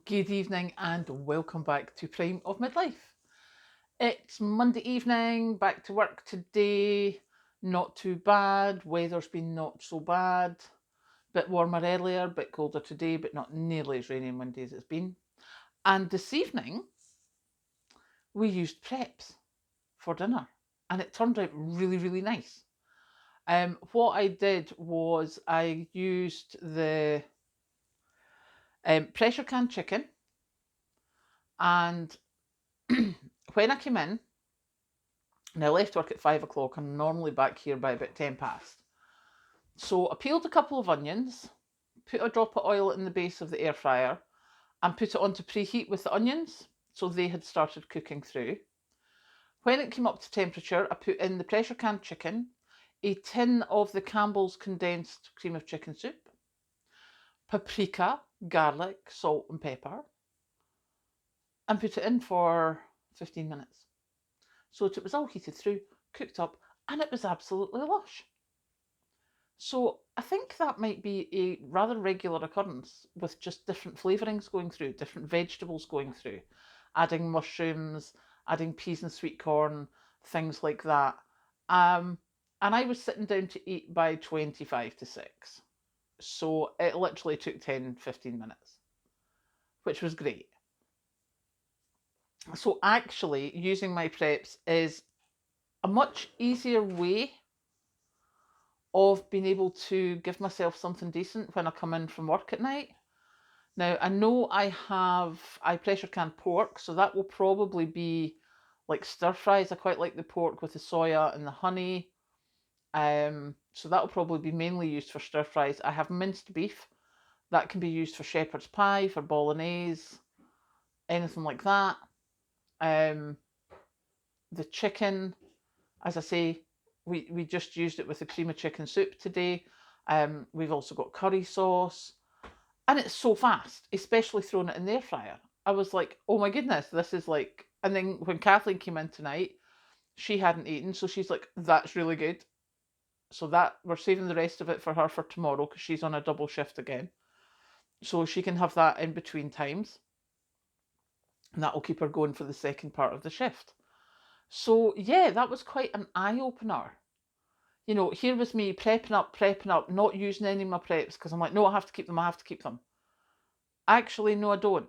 Good evening and welcome back to Prime of Midlife. It's Monday evening, back to work today. Not too bad, weather's been not so bad. Bit warmer earlier, bit colder today, but not nearly as rainy and windy as it's been. And this evening, we used preps for dinner and it turned out really, really nice. What I did was I used the pressure can chicken, and when I came in, and I left work at 5 o'clock. I'm normally back here by about 10 past. So I peeled a couple of onions, put a drop of oil in the base of the air fryer, and put it on to preheat with the onions. So they had started cooking through. When it came up to temperature, I put in the pressure can chicken, a tin of the Campbell's condensed cream of chicken soup, paprika, garlic, salt, and pepper, and put it in for 15 minutes. So it was all heated through, cooked up, and it was absolutely lush. So I think that might be a rather regular occurrence with just different flavourings going through, different vegetables going through, adding mushrooms, adding peas and sweet corn, things like that. Um, and I was sitting down to eat by 25 to 6. So it literally took 10-15 minutes, which was great. So actually, using my preps is a much easier way of being able to give myself something decent when I come in from work at night. Now, I know I pressure can pork, so that will probably be like stir fries. I quite like the pork with the soya and the honey. So that will probably be mainly used for stir fries. I have minced beef. That can be used for shepherd's pie, for bolognese, anything like that. Um, the chicken, as I say, we just used it with the cream of chicken soup today. We've also got curry sauce. And it's so fast, especially throwing it in the air fryer. I was like, oh my goodness, this is like. And then when Kathleen came in tonight, she hadn't eaten, so she's like, that's really good. So that we're saving the rest of it for her for tomorrow because she's on a double shift again. So she can have that in between times. And that will keep her going for the second part of the shift. So yeah, that was quite an eye opener. Here was me prepping up, not using any of my preps because I'm like, no, I have to keep them, I have to keep them. Actually, no, I don't.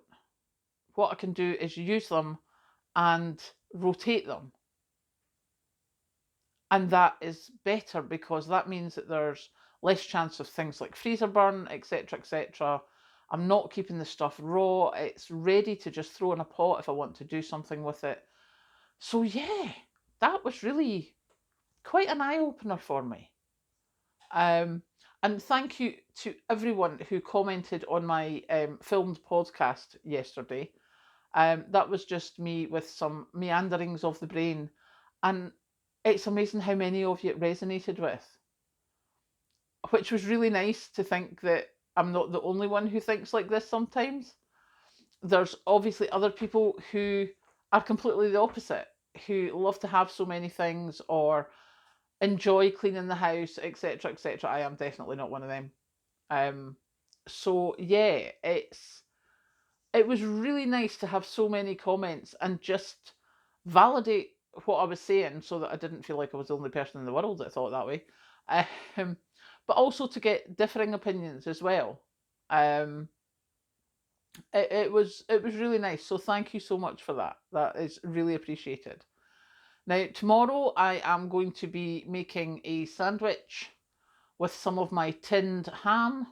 What I can do is use them and rotate them. And that is better because that means that there's less chance of things like freezer burn, etc., etc. I'm not keeping the stuff raw. It's ready to just throw in a pot if I want to do something with it. So, yeah, that was really quite an eye opener for me. Um, and thank you to everyone who commented on my filmed podcast yesterday. That was just me with some meanderings of the brain. And it's amazing how many of you it resonated with, which was really nice to think that I'm not the only one who thinks like this sometimes. There's obviously other people who are completely the opposite, who love to have so many things or enjoy cleaning the house, etc., etc. I am definitely not one of them. Um, so yeah, it was really nice to have so many comments and just validate what I was saying so that I didn't feel like I was the only person in the world that thought that way. Um, but also to get differing opinions as well. Um, it was really nice. So thank you so much for that. That is really appreciated. Now tomorrow I am going to be making a sandwich with some of my tinned ham,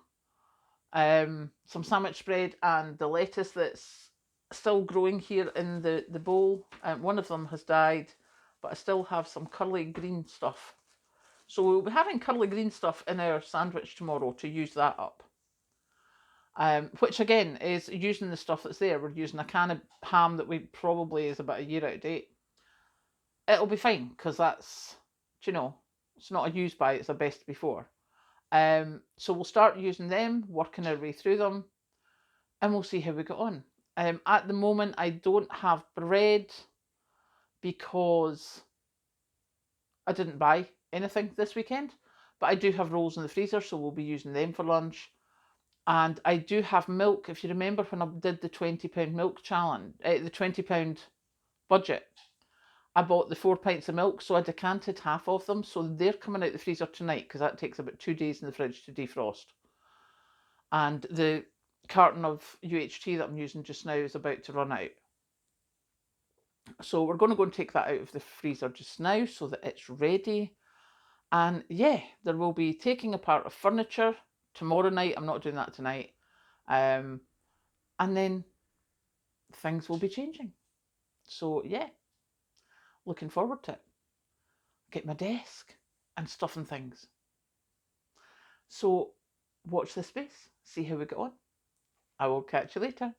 some sandwich spread, and the lettuce that's still growing here in the bowl. One of them has died, but I still have some curly green stuff. So we'll be having curly green stuff in our sandwich tomorrow to use that up. Which again is using the stuff that's there. We're using a can of ham that we probably is about a year out of date. It'll be fine because that's, it's not a use by, it's a best before. So we'll start using them, working our way through them, and we'll see how we get on. At the moment, I don't have bread because I didn't buy anything this weekend, but I do have rolls in the freezer, so we'll be using them for lunch. And I do have milk. If you remember when I did the £20 milk challenge, the £20 budget, I bought the 4 pints of milk, so I decanted half of them. So they're coming out the freezer tonight because that takes about 2 days in the fridge to defrost. And the carton of UHT that I'm using just now is about to run out. So we're going to go and take that out of the freezer just now so that it's ready. And yeah, there will be taking apart of furniture tomorrow night. I'm not doing that tonight. And then things will be changing. So yeah, looking forward to it. Get my desk and stuff and things. So watch this space, see how we get on. I will catch you later.